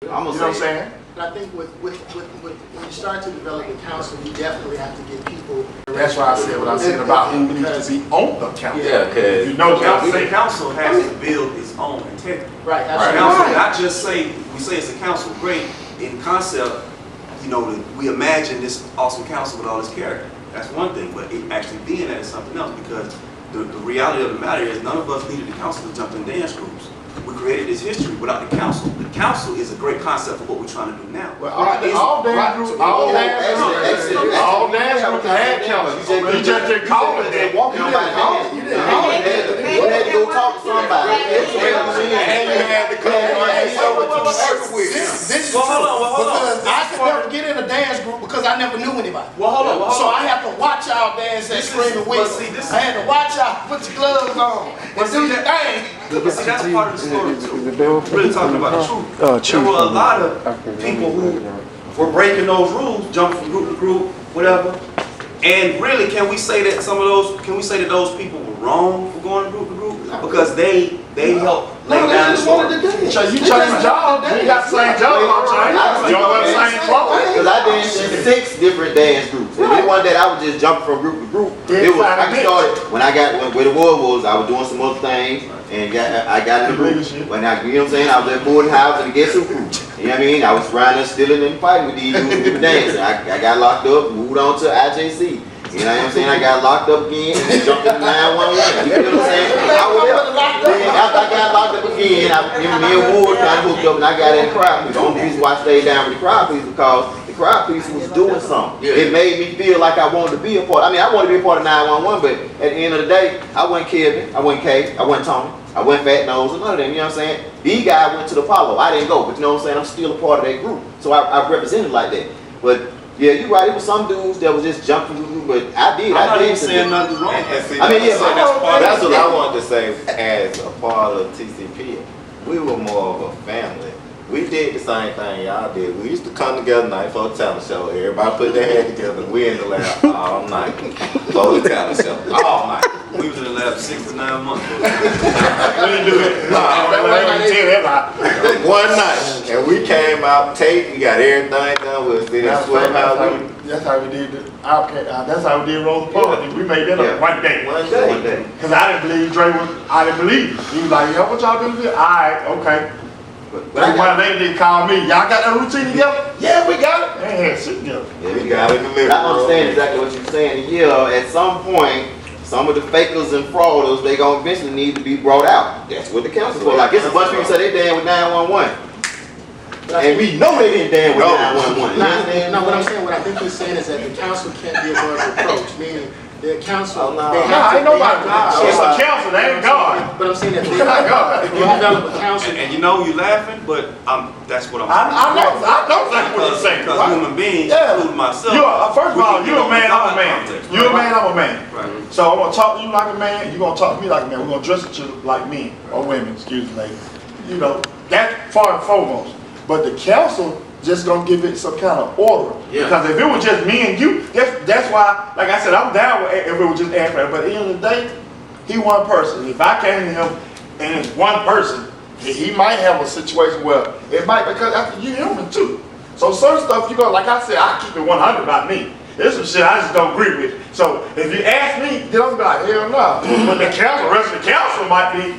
I'm gonna say, you know what I'm saying? But I think with when you start to develop a council, you definitely have to get people. That's why I said what I said about who needs to be on the council. Yeah, because you know, the council has to build its own integrity. Right. Right. Council, not just say we say it's a council, great in concept. You know, we imagine this awesome council with all this character. That's one thing, but it actually being that is something else, because the reality of the matter is none of us needed the council to jump in dance groups. We created this history without the council. The council is a great concept for what we're trying to do now. Well, all dance groups had councils. You just didn't call it that. You didn't call it. you had to go talk to somebody. And you had to come and show what you work with. This is true. Because I could never get in a dance group because I never knew anybody. So I have to watch y'all dance and scream and whistle. I had to watch y'all put your gloves on and do your thing. But see, that's part of the story too. We're really talking about the truth. There were a lot of people who were breaking those rules, jumping from group to group, whatever. And really, can we say that those people were wrong for going from group to group? Because they helped lay down the story. So you change jobs, you got the same job, you don't wear the same clothes. Because I danced in 6 different dance groups. And it wasn't that I was just jumping from group to group. It was, I started, when where the war was, I was doing some other things. And I got in the group. When I, you know what I'm saying? I was at boarding house and the guess who group. You know what I mean? I was around there stealing and fighting with these people dancing. I got locked up, moved on to IJC. You know what I'm saying? I got locked up again and then jumped into 911. You know what I'm saying? Then after I got locked up again, me and Ward got hooked up and I got in the crowd police. The only reason why I stayed down with the crowd police because the crowd police was doing something. It made me feel like I wanted to be a part. I mean, I wanted to be a part of 911, but at the end of the day, I wasn't Kevin, I wasn't Kay, I wasn't Tony. I went Fat Nose and none of them, you know what I'm saying? These guys went to the Apollo. I didn't go, but you know what I'm saying? I'm still a part of that group. So I represented like that. But yeah, you're right. It was some dudes that was just jumping, but I did. I'm not even saying nothing wrong. I mean, yeah, that's what I wanted to say as a part of TCP. We were more of a family. We did the same thing y'all did. We used to come together night for a talent show. Everybody put their head together. We in the lab all night for the talent show. All night. We was in the lab 6 to 9 months. We didn't do it. One night. And we came out, tape, we got everything done with it. That's how we did it. That's how we did Roll the Party. We made that up one day. One day. Because I didn't believe Dre was, I didn't believe him. He was like, yo, what y'all doing here? All right, okay. But one lady didn't call me. Y'all got that routine together? Yeah, we got it. Man, shit together. Yeah, we got it. I understand exactly what you're saying. Yeah, at some point, some of the fakers and frauders, they gonna eventually need to be brought out. That's what the council for. Like, it's a bunch of people say they damn with 911. And we know they didn't damn with 911. No, what I'm saying, what I think he's saying is that the council can't be above reproach, meaning the council, ain't nobody. It's a council, they ain't God. But I'm saying that if you develop a council, and you know you laughing, but that's what I'm saying. I know exactly what you're saying. Because human beings, including myself. First of all, you're a man, I'm a man. You're a man, I'm a man. Right. So I'm gonna talk to you like a man, you're gonna talk to me like a man. We're gonna dress you like men or women, excuse me, ladies. You know, that's far and foremost. But the council just gonna give it some kind of order. Yeah. Because if it was just me and you, that's why, like I said, I'm down with if it was just Aaron. But at the end of the day, he one person. If I came to him and it's one person, he might have a situation where it might, because after you human too. So certain stuff, you go, like I said, I keep it 100 about me. There's some shit I just don't agree with. So if you ask me, then I'm like, hell no. But the council, the rest of the council might be,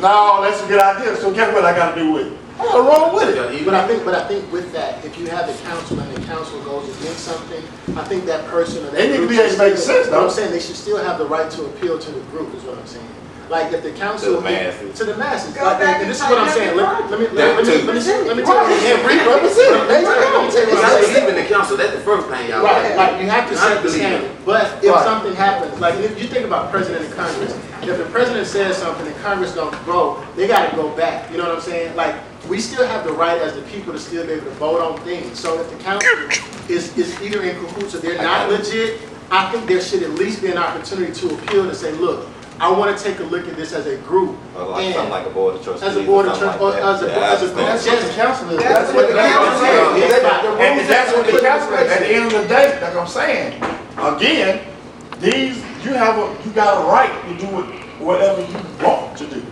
no, that's a good idea. So guess what I gotta do with it? What's wrong with it? But I think with that, if you have the council and the council goes against something, I think that person or that they need to be able to make sense, though. I'm saying they should still have the right to appeal to the group, is what I'm saying. Like if the council to the masses. Like, and this is what I'm saying. Let me tell you. Even the council, that's the first thing y'all. Right. Like you have to set the standard. But if something happens, like if you think about president and Congress, if the president says something and Congress don't go, they got to go back. You know what I'm saying? Like we still have the right as the people to still be able to vote on things. So if the council is either in cahoots or they're not legit, I think there should at least be an opportunity to appeal to say, look, I want to take a look at this as a group. Like something like a board of trustees. As a board of trustees, as a group. That's what the council is. That's what the council is. And that's what the council is. At the end of the day, like I'm saying, again, you got a right to do whatever you want to do.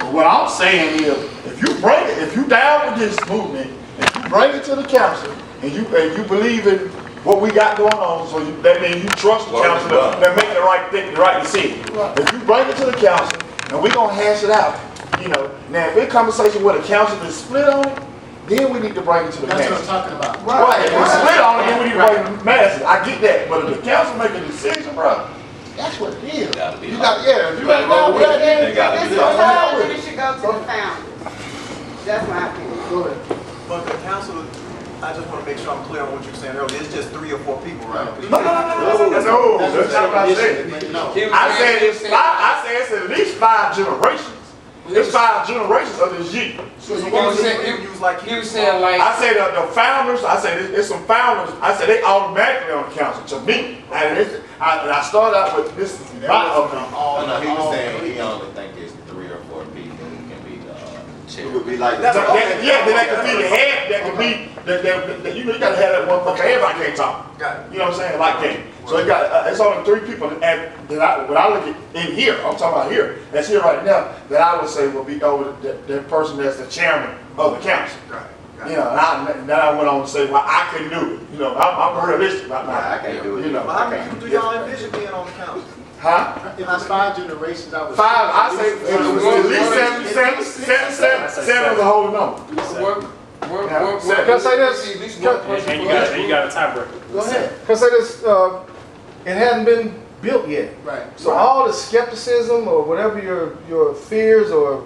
But what I'm saying is, if you bring it, if you down with this movement, if you bring it to the council, and you believe in what we got going on, so that means you trust the council that make the right thing, the right decision. If you bring it to the council, and we're gonna hash it out, you know. Now, if it's a conversation where the council is split on it, then we need to bring it to the That's masses. what I'm talking about. Right, if we split on it, then we need to bring it to the masses. I get that, but if the council make a decision, bro, that's what it is. You got, yeah, if you ain't down with that, then This is why it should go to the founders. That's my opinion. go ahead. But the council, I just want to make sure I'm clear on what you were saying earlier. It's just 3 or 4 people, right? No, that's not what I said. No. I said it's at least 5 generations. It's 5 generations of this Yeek. So you was saying like I said the founders, I said it's some founders, I said they automatically on the council to me. And I started out with this is my opinion. No, he was saying he only think it's 3 or 4 people who can be the chair. It would be like Yeah, then that could be the head, that could be, you know, you gotta have that one fucker, everybody can't talk. Got it. You know what I'm saying, like that. So it's only 3 people, and when I look at in here, I'm talking about here, that's here right now, that I would say will be over that person that's the chairman of the council. Right. You know, and then I went on to say, well, I can do it. You know, I'm realistic about I that. can't do it. You know, Well, how many people do y'all envision being on the council? huh? If it's 5 generations, I would. 5, I say at least 7 is a whole number. Can I say this? And you got a tiebreaker. Go ahead. Can I say this? It hadn't been built yet. Right. So all the skepticism or whatever your fears or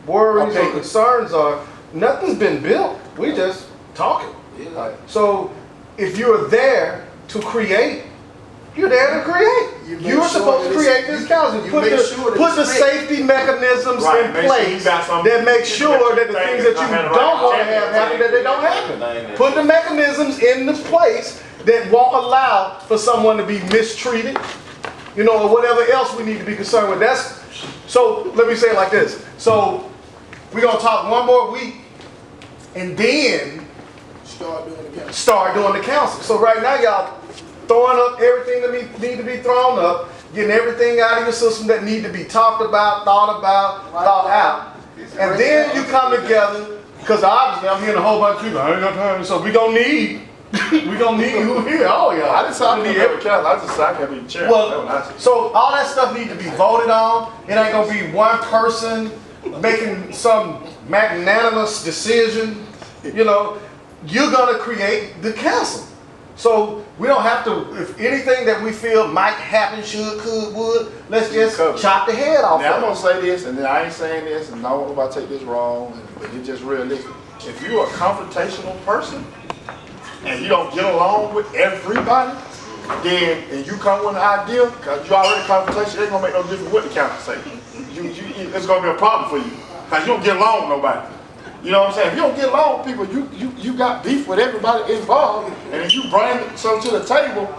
worries or concerns are, nothing's been built. We just talking. So if you're there to create, you're there to create. You're supposed to create this council. Put the safety mechanisms in place that make sure that the things that you don't want to have happen, that they don't happen. Put the mechanisms in the place that won't allow for someone to be mistreated, you know, or whatever else we need to be concerned with. So let me say it like this. So we're going to talk one more week and then start doing the council. So right now, y'all throwing up everything that need to be thrown up, getting everything out of your system that need to be talked about, thought out. And then you come together, because obviously I'm hearing a whole bunch of people, I ain't got time, so we gonna need who here, all y'all. I decided to be every council, I just I can't be the chair. Well, so all that stuff needs to be voted on. It ain't gonna be one person making some magnanimous decision. You know, you're gonna create the council. So we don't have to, if anything that we feel might happen, should, could, would, let's just chop the head off. Now I'm gonna say this, and then I ain't saying this, and I don't want nobody to take this wrong, but it's just realistic. If you're a confrontational person, and you don't get along with everybody, then, and you come with an idea, because you already confrontation, it ain't gonna make no difference what the council say. It's gonna be a problem for you, because you don't get along with nobody. You know what I'm saying? If you don't get along with people, you got beef with everybody involved, and if you bring something to the table,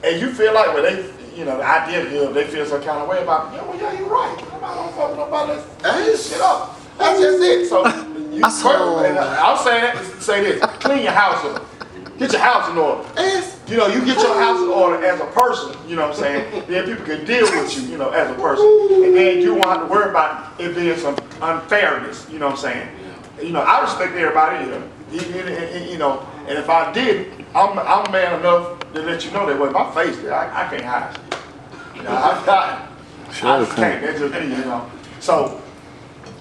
and you feel like, well, they, you know, the idea is they feel some kind of way about, yeah, you're right. Nobody don't fuck with nobody. Let's shit up. That's just it. So, I'm saying that to say this: clean your house up, get your house in order. You know, you get your house in order as a person. You know what I'm saying? Then people can deal with you, you know, as a person, and then you won't have to worry about it being some unfairness. You know what I'm saying? You know, I respect everybody here. You know, and if I did, I'm man enough to let you know that way. My face, I can't hide it. You know, I just can't. That's just me, you know. So.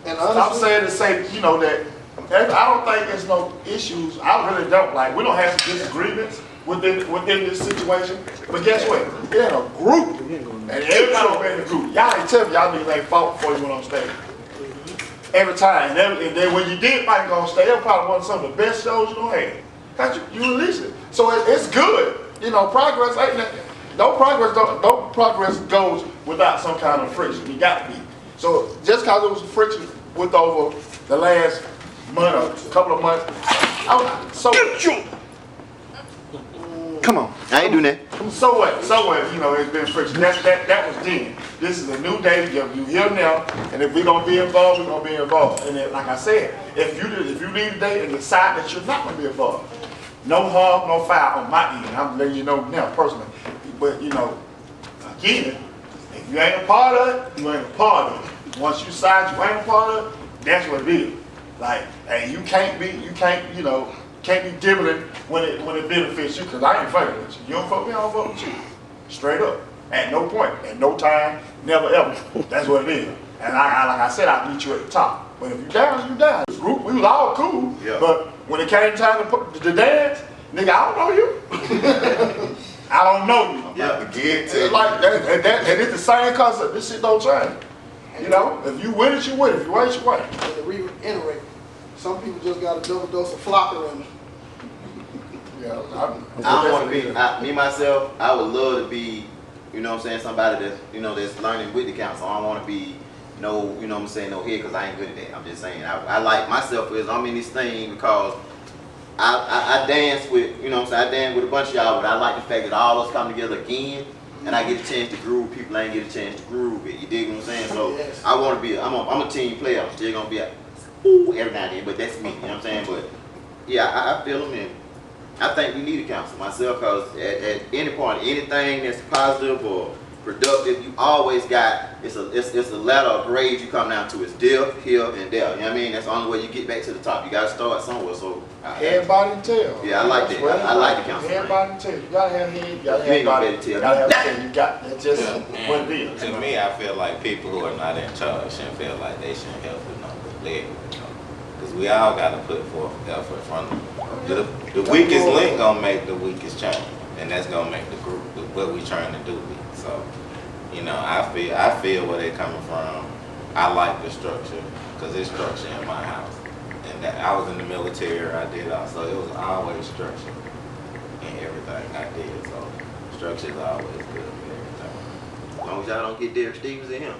And I'm saying to say, you know, that I don't think there's no issues. I really don't. Like, we don't have disagreements within this situation. But guess what? It ain't a group. And everybody in the group. Y'all ain't tell me y'all niggas ain't fought before you went on stage. Every time. And then when you did fight on stage, that was probably one of some of the best shows you're going to have. Because you released it. So it's good. You know, progress ain't that. No progress goes without some kind of friction. You got to be. So just because it was a friction with over the last month or couple of months, Come on, I ain't doing that. So what? You know, it's been friction. That was then. This is a new day. You here now, and if we're gonna be involved, we're gonna be involved. And then, like I said, if you leave today and decide that you're not gonna be involved, no harm, no foul on my end. I'm letting you know now personally. But you know, again, if you ain't a part of it, you ain't a part of it. once you sign your own part of it, that's what it is. Like, and you can't be dibbling when it benefits you, because I ain't fucking with you. You don't fuck me, I don't fuck with you. Straight up. At no point, at no time, never ever. That's what it is. And like I said, I meet you at the top. But if you down, you down. This group, we was all cool. Yeah. But when it came time to put the dance, nigga, I don't know you. I don't know you. Yeah, the gig it's like that, and it's the same concept. This shit don't change. You know, if you win it, you win. If you win it, you win. And to reiterate, some people just got a double dose of flocker in them. Yeah, I don't want to be, me myself, I would love to be, you know what I'm saying, somebody that's, you know, that's learning with the council. I don't want to be no, you know what I'm saying, no head, because I ain't good at that. I'm just saying, I like myself is, I'm in this thing because I dance with, you know what I'm saying, I dance with a bunch of y'all, but I like the fact that all of us come together again, and I get a chance to groove. People ain't get a chance to groove it. You dig what I'm saying? So yes. I want to be, I'm a team player. I'm still going to be a, ooh, every now and then, but that's me, you know what I'm saying? But yeah, I feel them, and I think we need a council myself, because at any point, anything that's positive or productive, you always got, it's a ladder of grades you come down to. It's there, here, and there. You know what I mean? That's the only way you get back to the top. You got to start somewhere. So head, body, and tail. Yeah, I like that. I like the council. Head, body, and tail. You got to have head, you got to have body, you got to have tail. You got, that's just what it is. To me, I feel like people who are not in charge shouldn't feel like they shouldn't help with numbers. Because we all got to put forth effort from them. The weakest link gonna make the weakest change, and that's gonna make the group what we trying to do. So, you know, I feel where they coming from. I like the structure, because it's structure in my house, and that I was in the military. I did also. It was always structure in everything I did. So, structure is always good in everything. As long as y'all don't get Derek Stevens in him,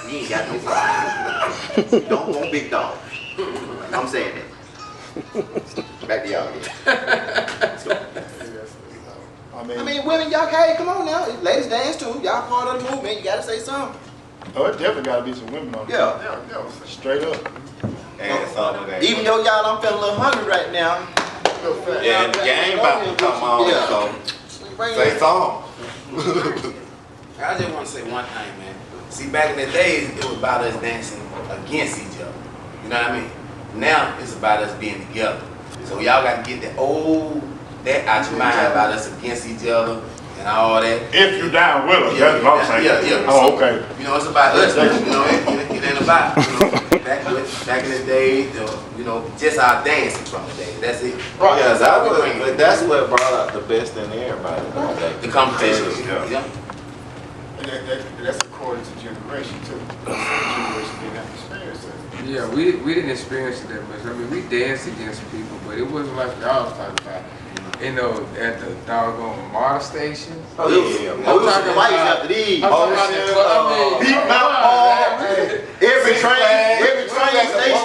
you ain't got no problem. Don't want big dogs. I'm saying that. Back to y'all. I mean, women, y'all, hey, come on now. Ladies dance too. Y'all part of the movement. You gotta say something. Oh, it definitely gotta be some women on yeah. Straight up. Even though y'all, I'm feeling a little hungry right now. Yeah, and the game about to come on, so say something. I just want to say one thing, man. See, back in the days, it was about us dancing against each other. You know what I mean? Now it's about us being together. So y'all got to get that out your mind about us against each other and all that. If you down with us, that's what I'm saying. Yeah. Oh, okay. You know, it's about us. You know, it ain't about, you know, back in the day, you know, just our dancing from the day. That's it. Right. Yeah, but that's what brought out the best in everybody. The competition. Yeah. And that's according to generation too. Some generation didn't have experience that. Yeah, we didn't experience it that much. I mean, we danced against people, but it wasn't like y'all was talking about. You know, at the doggone MARTA station. Oh yeah. I'm talking about after these. I'm talking about Deep Mount Hall. Every train station.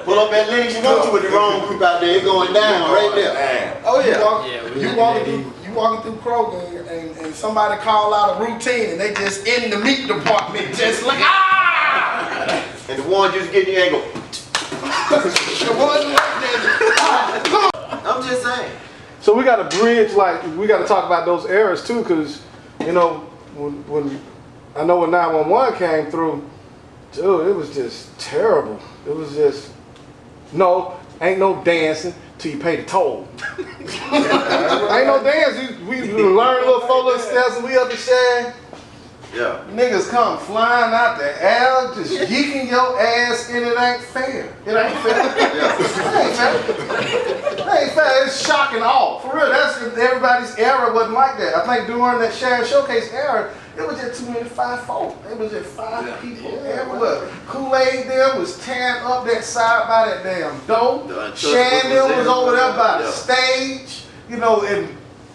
Pull up at Lennox, you want to with the wrong group out there. It's going down right there. Oh yeah. You walking through Kroger and somebody call out a routine and they just in the meat department just like And the one just get you and go. I'm just saying. So we got to bridge, like, we got to talk about those eras too, because, you know, when I know when 911 came through, dude, it was just terrible. It was just, ain't no dancing till you pay the toll. Ain't no dance. We learn little 4 little steps and we up the shag. Yeah. Niggas come flying out the air, just yeeking your ass, and it ain't fair. It ain't fair. It ain't fair. It's shocking all. For real, that's everybody's era wasn't like that. I think during that Sharon Showcase era, it was just too many 5 folk. It was just 5 people everywhere. Kool-Aid them was tearing up that side by that damn door. Shandon was over there by the stage. You know, and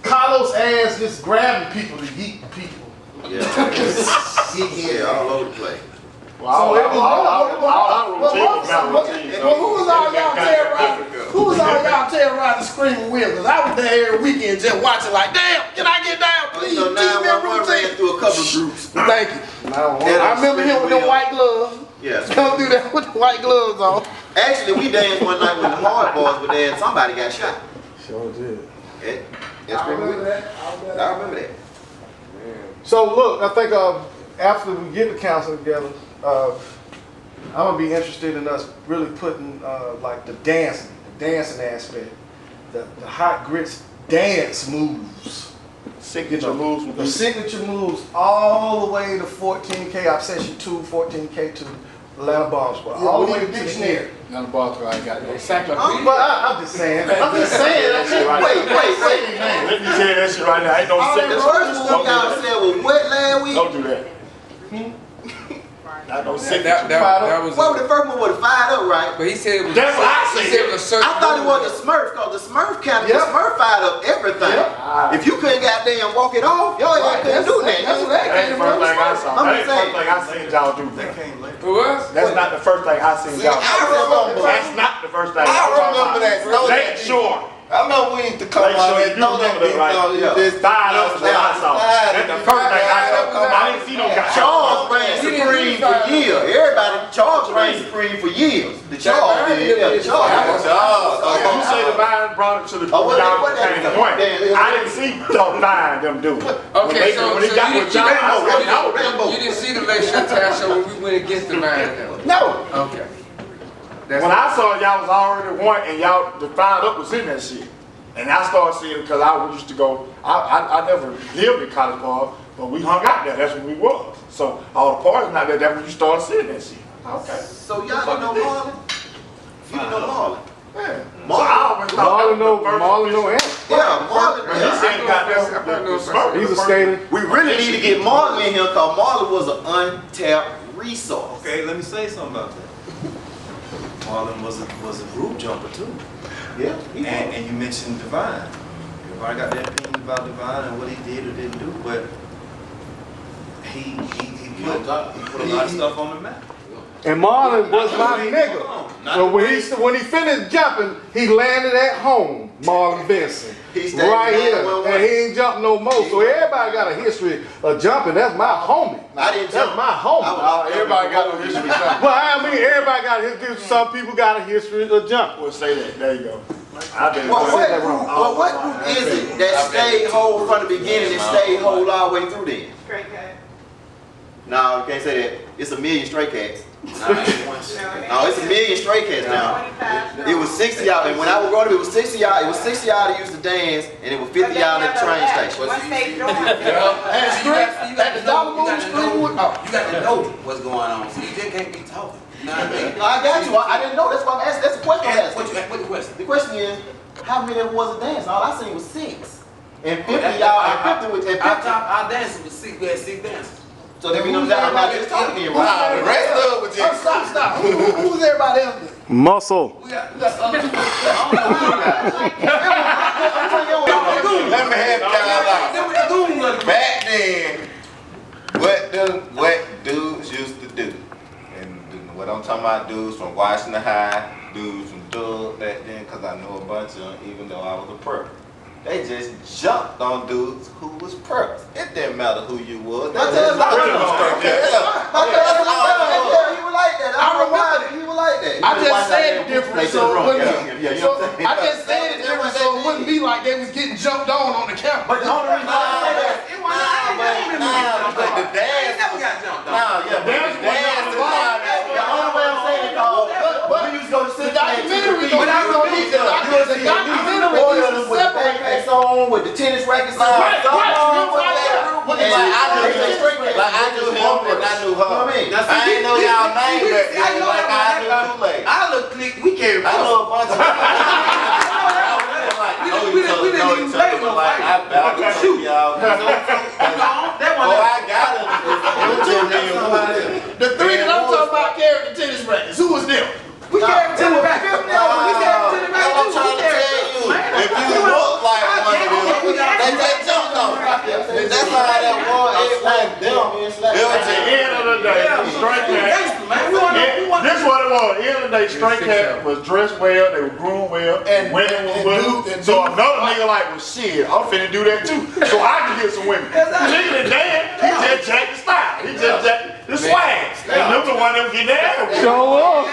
Carlos ass just grabbing people to yeet people. Yeah, all over the place. Well, who was all y'all terrorizing? Who was all y'all terrorizing, screaming with? Because I was there every weekend just watching like, damn, can I get down, please? So now I ran through a couple of groups. Thank you. I remember him with the white gloves. Yes. Don't do that with the white gloves on. Actually, we danced one night with the hard boys, but then somebody got shot. Sure did. I remember that. So look, I think after we get the council together, I'm gonna be interested in us really putting like the dancing aspect, the hot grits dance moves. Signature moves. The signature moves all the way to 14K, Obsession 2, 14K to Atlanta Bomb Squad. Yeah, all the way we to need the dictionary. end. None of Baltimore, I got no Exactly. But I'm just saying. Wait. Let me tell you that shit right now. Ain't no The signature. first one y'all said was what last week? Don't do that. Not no signature. That was. Well, the first one was fired up, right? But he said it was. That's what I He said. said it was a certain. I thought it was the Smurf, cause the Smurf counted. The Smurf fired up everything. If you couldn't goddamn walk it off, y'all couldn't do that. That's what that That's came the first from. thing I saw. I'm That ain't just the first saying. thing I seen y'all do. That came later. Who was? That's not the first thing I seen y'all do. I remember. That's not the first thing. I remember that. Make sure. I remember we used to come Make out sure and you throw that remember that, bitch right? on you. Just Fired up is what I saw. That's the first thing I saw. I didn't see no guy. Charles reigned supreme for years. Everybody, Charles reigned supreme for years. The Charles did. Yeah, the Charles. You say Divine brought it to the Oh, what y'all they- came to point. I didn't see Divine them do it. Okay, so when they got with y'all, I said, you didn't see the Lakeshore Town Show when we went against the man. no. Okay. When I saw y'all was already one and y'all the fired up was in that shit. And I started seeing it because I used to go, I never lived in College Park, but we hung out there, that's where we was. So all the parties out there, that's when you started seeing that shit. Okay. So y'all didn't know Marlon? You didn't know Marlon? Yeah. So I always thought Marlon no answer. Yeah, Marlon. He said he got the Smurf. He's a skater. We really need to get Marlon in here because Marlon was an untapped resource. Okay, let me say something about that. Marlon was a group jumper too. Yeah. And you mentioned Divine. Everybody got their opinion about Divine and what he did or didn't do, but he put a lot of stuff on the map. And Marlon was my nigga. So when he finished jumping, he landed at home, Marlon Benson. Right here. And he ain't jumped no more. So everybody got a history of jumping. That's my homie. I didn't That's jump. my homie. Everybody got a history of jumping. Well, I mean, everybody got a history. Some people got a history of jumping. Well, say that. There you go. I didn't Well, say that what wrong. group is it that stayed whole from the beginning and stayed whole all the way through then? Straight cut. No, you can't say that. It's a million stray cats. No, No, it's a million stray cats now. It was 60 y'all, and when I was growing up, it was 60 y'all. It was 60 y'all that used to dance, and it was 50 y'all at the train station. Once they join. You got to know what's going on. So you just can't be talking. You know what I mean? No, I got you. I didn't know. That's why I'm asking. That's the question I'm asking. What's the question? The question is, how many of them was a dance? All I seen was 6. And 50 y'all, and 50 was, and 50. Our dancers was 6. We had 6 dancers. So that means I'm not just talking to you. Wow, the rest of it was just. Stop. Who's everybody else? Muscle. We got Let me help y'all out. Back then, what dudes used to do, and what I'm talking about, dudes from Washington High, dudes from Dub back then, because I know a bunch of them, even though I was a perp. They just jumped on dudes who was perps. It didn't matter who you was. My cousin was like that. He was like that. I don't know why he was like that. I just said it different, so it wouldn't Yeah. I just said it different, so it wouldn't be like they was getting jumped on the camera. But the only reason I say that, But the dance never got jumped on. Nah, yeah, but the dance is not. the only way I'm saying it, dog, we used to go to Cincinnati. The documentary With the backpacks on, with the tennis rackets on, Like I knew him and I knew her. I ain't know y'all name back then, like I knew Kool-Aid. I look click, we carry I know a bunch of We didn't even play no like I about to shoot y'all. That Oh, one. I got it. The three that I'm talking about carrying the tennis rackets. Who was them? We carry to the back. We carry to the back. I'm trying to tell you, if you look like one of them, they just jumped on you. That's how that was. It was them. It was At the end of the day, straight cat. This is what it was. At the end of the day, straight cat was dressed well, they were groomed well, and women were well. So another nigga like, well, shit, I'm finna do that too. So I can get some women. Nigga, Dan, he just jacked the style. He just jacked the swag. And them the one that was getting their ass. Show up.